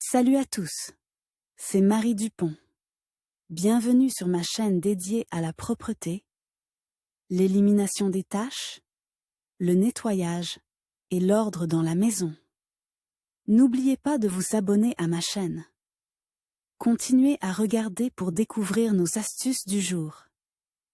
Salut à tous, c'est Marie Dupont. Bienvenue sur ma chaîne dédiée à la propreté, l'élimination des taches, le nettoyage et l'ordre dans la maison. N'oubliez pas de vous abonner à ma chaîne. Continuez à regarder pour découvrir nos astuces du jour.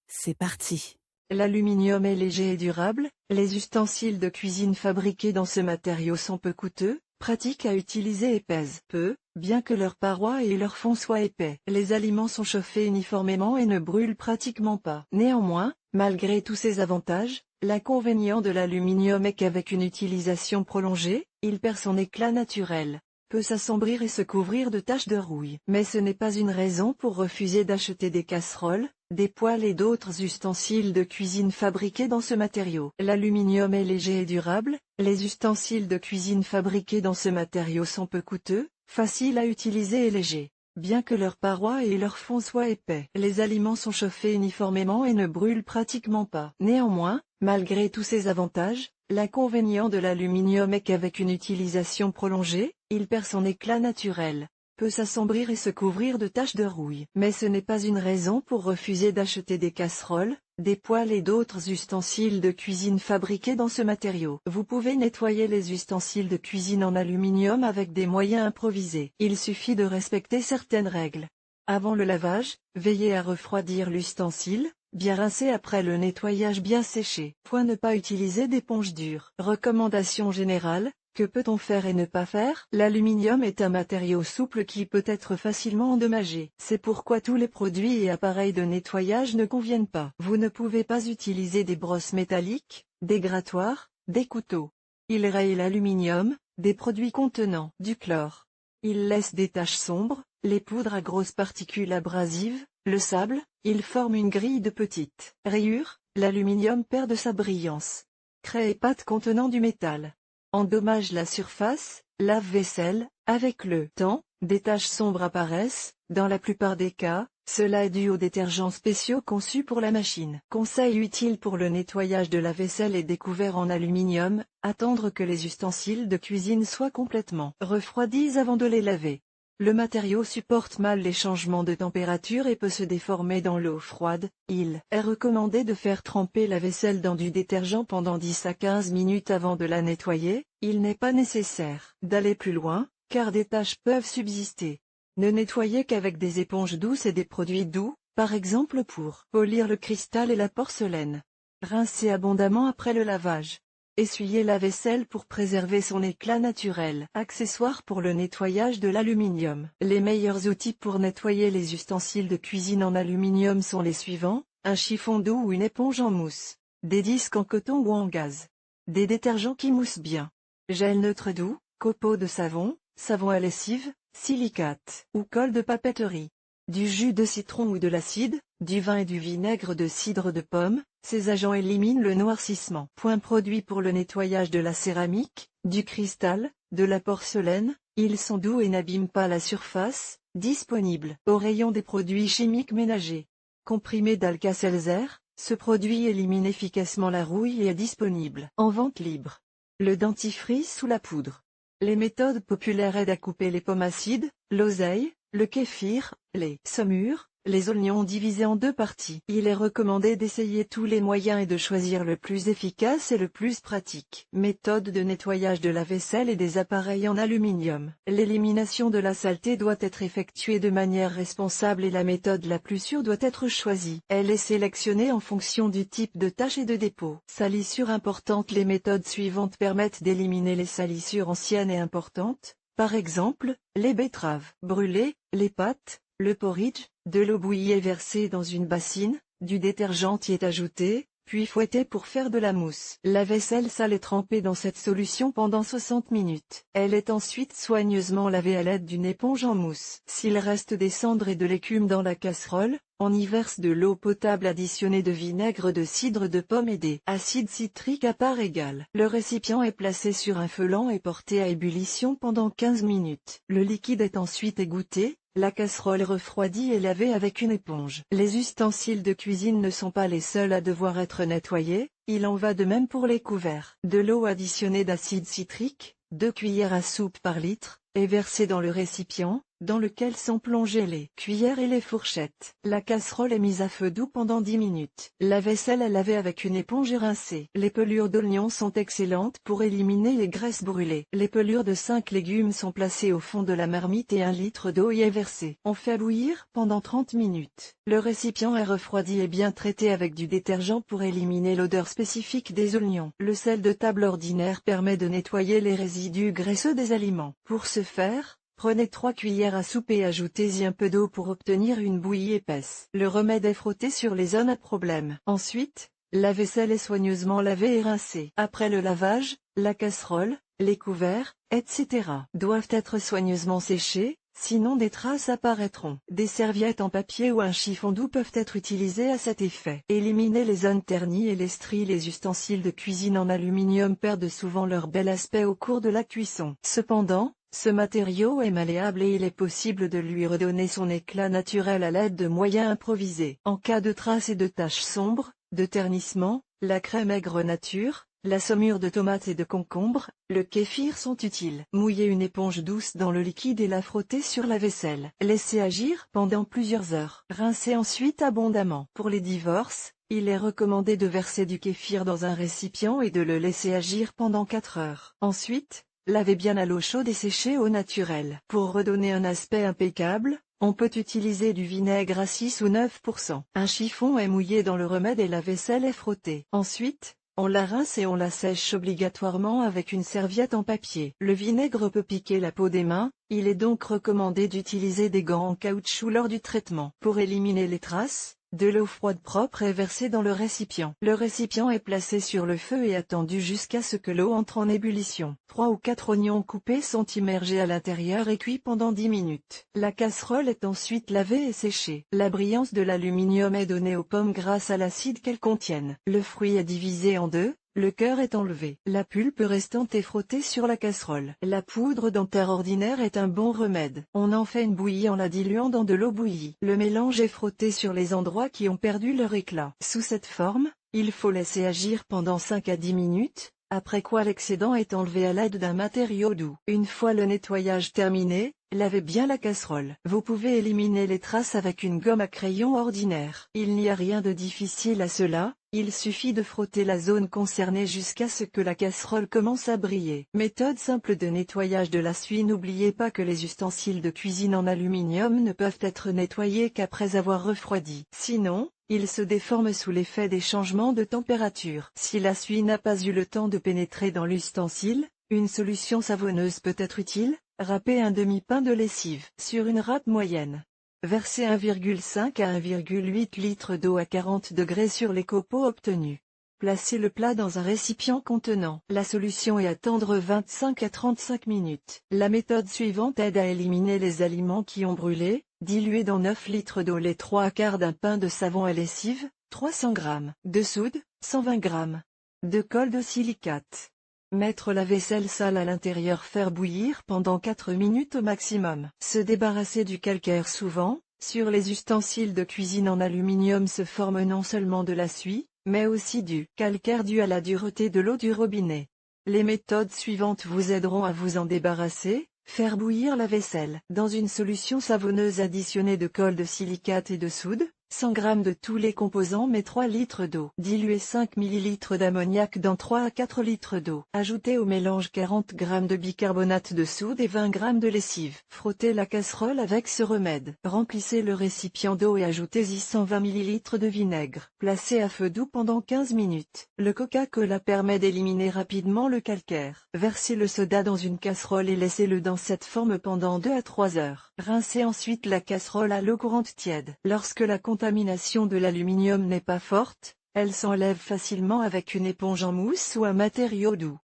C'est parti. L'aluminium est léger et durable, les ustensiles de cuisine fabriqués dans ce matériau sont peu coûteux, pratiques à utiliser et pèsent peu, bien que leurs parois et leur fond soient épais. Les aliments sont chauffés uniformément et ne brûlent pratiquement pas. Néanmoins, malgré tous ces avantages, l'inconvénient de l'aluminium est qu'avec une utilisation prolongée, il perd son éclat naturel, peut s'assombrir et se couvrir de taches de rouille. Mais ce n'est pas une raison pour refuser d'acheter des casseroles, des poêles et d'autres ustensiles de cuisine fabriqués dans ce matériau. L'aluminium est léger et durable, les ustensiles de cuisine fabriqués dans ce matériau sont peu coûteux, faciles à utiliser et légers. Bien que leurs parois et leur fond soient épais, les aliments sont chauffés uniformément et ne brûlent pratiquement pas. Néanmoins, malgré tous ces avantages, l'inconvénient de l'aluminium est qu'avec une utilisation prolongée, il perd son éclat naturel, peut s'assombrir et se couvrir de taches de rouille. Mais ce n'est pas une raison pour refuser d'acheter des casseroles, des poêles et d'autres ustensiles de cuisine fabriqués dans ce matériau. Vous pouvez nettoyer les ustensiles de cuisine en aluminium avec des moyens improvisés. Il suffit de respecter certaines règles. Avant le lavage, veillez à refroidir l'ustensile, bien rincer après le nettoyage bien séché. Ne pas utiliser d'éponge dure. Recommandation générale: que peut-on faire et ne pas faire? L'aluminium est un matériau souple qui peut être facilement endommagé. C'est pourquoi tous les produits et appareils de nettoyage ne conviennent pas. Vous ne pouvez pas utiliser des brosses métalliques, des grattoirs, des couteaux. Il raye l'aluminium, des produits contenant du chlore. Il laisse des taches sombres, les poudres à grosses particules abrasives, le sable, il forme une grille de petites rayures, l'aluminium perd de sa brillance. Craie et pâte contenant du métal endommage la surface, lave-vaisselle. Avec le temps, des taches sombres apparaissent. Dans la plupart des cas, cela est dû aux détergents spéciaux conçus pour la machine. Conseil utile pour le nettoyage de la vaisselle et découvert en aluminium: attendre que les ustensiles de cuisine soient complètement refroidis avant de les laver. Le matériau supporte mal les changements de température et peut se déformer dans l'eau froide. Il est recommandé de faire tremper la vaisselle dans du détergent pendant 10 à 15 minutes avant de la nettoyer. Il n'est pas nécessaire d'aller plus loin, car des taches peuvent subsister. Ne nettoyez qu'avec des éponges douces et des produits doux, par exemple pour polir le cristal et la porcelaine. Rincez abondamment après le lavage. Essuyez la vaisselle pour préserver son éclat naturel. Accessoires pour le nettoyage de l'aluminium. Les meilleurs outils pour nettoyer les ustensiles de cuisine en aluminium sont les suivants: un chiffon doux ou une éponge en mousse, des disques en coton ou en gaze, des détergents qui moussent bien, gel neutre doux, copeaux de savon, savon à lessive, silicate ou colle de papeterie, du jus de citron ou de l'acide, du vin et du vinaigre de cidre de pomme. Ces agents éliminent le noircissement. Produits pour le nettoyage de la céramique, du cristal, de la porcelaine. Ils sont doux et n'abîment pas la surface. Disponible au rayon des produits chimiques ménagers. Comprimé d'Alka-Seltzer, ce produit élimine efficacement la rouille et est disponible en vente libre. Le dentifrice ou la poudre. Les méthodes populaires aident à couper les pommes acides, l'oseille, le kéfir, les saumures, les oignons divisés en deux parties. Il est recommandé d'essayer tous les moyens et de choisir le plus efficace et le plus pratique. Méthode de nettoyage de la vaisselle et des appareils en aluminium. L'élimination de la saleté doit être effectuée de manière responsable et la méthode la plus sûre doit être choisie. Elle est sélectionnée en fonction du type de tâche et de dépôt. Salissure importante. Les méthodes suivantes permettent d'éliminer les salissures anciennes et importantes. Par exemple, les betteraves brûlées, les pâtes, le porridge. De l'eau bouillie est versée dans une bassine, du détergent y est ajouté, puis fouetté pour faire de la mousse. La vaisselle sale est trempée dans cette solution pendant 60 minutes. Elle est ensuite soigneusement lavée à l'aide d'une éponge en mousse. S'il reste des cendres et de l'écume dans la casserole, on y verse de l'eau potable additionnée de vinaigre de cidre de pomme et d'acide citrique à part égale. Le récipient est placé sur un feu lent et porté à ébullition pendant 15 minutes. Le liquide est ensuite égoutté. La casserole refroidie et lavée avec une éponge. Les ustensiles de cuisine ne sont pas les seuls à devoir être nettoyés, il en va de même pour les couverts. De l'eau additionnée d'acide citrique, 2 cuillères à soupe par litre, est versée dans le récipient, dans lequel sont plongées les cuillères et les fourchettes. La casserole est mise à feu doux pendant 10 minutes. La vaisselle est lavée avec une éponge et rincée. Les pelures d'oignons sont excellentes pour éliminer les graisses brûlées. Les pelures de 5 légumes sont placées au fond de la marmite et 1 litre d'eau y est versé. On fait bouillir pendant 30 minutes. Le récipient est refroidi et bien traité avec du détergent pour éliminer l'odeur spécifique des oignons. Le sel de table ordinaire permet de nettoyer les résidus graisseux des aliments. Pour ce faire, prenez 3 cuillères à soupe et ajoutez-y un peu d'eau pour obtenir une bouillie épaisse. Le remède est frotté sur les zones à problème. Ensuite, la vaisselle est soigneusement lavée et rincée. Après le lavage, la casserole, les couverts, etc. doivent être soigneusement séchés, sinon des traces apparaîtront. Des serviettes en papier ou un chiffon doux peuvent être utilisées à cet effet. Éliminez les zones ternies et les stries. Les ustensiles de cuisine en aluminium perdent souvent leur bel aspect au cours de la cuisson. Cependant, ce matériau est malléable et il est possible de lui redonner son éclat naturel à l'aide de moyens improvisés. En cas de traces et de taches sombres, de ternissement, la crème aigre nature, la saumure de tomates et de concombre, le kéfir sont utiles. Mouillez une éponge douce dans le liquide et la frottez sur la vaisselle. Laissez agir pendant plusieurs heures. Rincez ensuite abondamment. Pour les divorces, il est recommandé de verser du kéfir dans un récipient et de le laisser agir pendant 4 heures. Ensuite, lavez bien à l'eau chaude et séchez au naturel. Pour redonner un aspect impeccable, on peut utiliser du vinaigre à 6 ou 9%. Un chiffon est mouillé dans le remède et la vaisselle est frottée. Ensuite, on la rince et on la sèche obligatoirement avec une serviette en papier. Le vinaigre peut piquer la peau des mains, il est donc recommandé d'utiliser des gants en caoutchouc lors du traitement. Pour éliminer les traces, de l'eau froide propre est versée dans le récipient. Le récipient est placé sur le feu et attendu jusqu'à ce que l'eau entre en ébullition. 3 ou 4 oignons coupés sont immergés à l'intérieur et cuits pendant 10 minutes. La casserole est ensuite lavée et séchée. La brillance de l'aluminium est donnée aux pommes grâce à l'acide qu'elles contiennent. Le fruit est divisé en deux. Le cœur est enlevé. La pulpe restante est frottée sur la casserole. La poudre dentaire ordinaire est un bon remède. On en fait une bouillie en la diluant dans de l'eau bouillie. Le mélange est frotté sur les endroits qui ont perdu leur éclat. Sous cette forme, il faut laisser agir pendant 5 à 10 minutes, après quoi l'excédent est enlevé à l'aide d'un matériau doux. Une fois le nettoyage terminé, lavez bien la casserole. Vous pouvez éliminer les traces avec une gomme à crayon ordinaire. Il n'y a rien de difficile à cela. Il suffit de frotter la zone concernée jusqu'à ce que la casserole commence à briller. Méthode simple de nettoyage de la suie. N'oubliez pas que les ustensiles de cuisine en aluminium ne peuvent être nettoyés qu'après avoir refroidi. Sinon, ils se déforment sous l'effet des changements de température. Si la suie n'a pas eu le temps de pénétrer dans l'ustensile, une solution savonneuse peut être utile. Râpez un demi-pain de lessive sur une râpe moyenne. Versez 1,5 à 1,8 litres d'eau à 40 degrés sur les copeaux obtenus. Placez le plat dans un récipient contenant la solution et attendre 25 à 35 minutes. La méthode suivante aide à éliminer les aliments qui ont brûlé. Diluez dans 9 litres d'eau les 3/4 d'un pain de savon à lessive, 300 g, de soude, 120 g, de colle de silicate. Mettre la vaisselle sale à l'intérieur. Faire bouillir pendant 4 minutes au maximum. Se débarrasser du calcaire. Souvent, sur les ustensiles de cuisine en aluminium se forme non seulement de la suie, mais aussi du calcaire dû à la dureté de l'eau du robinet. Les méthodes suivantes vous aideront à vous en débarrasser. Faire bouillir la vaisselle. Dans une solution savonneuse, additionnée de colle de silicate et de soude, 100 g de tous les composants mais 3 litres d'eau. Diluez 5 ml d'ammoniac dans 3 à 4 litres d'eau. Ajoutez au mélange 40 g de bicarbonate de soude et 20 g de lessive. Frottez la casserole avec ce remède. Remplissez le récipient d'eau et ajoutez-y 120 ml de vinaigre. Placez à feu doux pendant 15 minutes. Le Coca-Cola permet d'éliminer rapidement le calcaire. Versez le soda dans une casserole et laissez-le dans cette forme pendant 2 à 3 heures. Rincez ensuite la casserole à l'eau courante tiède. Lorsque la contamination de l'aluminium n'est pas forte, elle s'enlève facilement avec une éponge en mousse ou un matériau doux.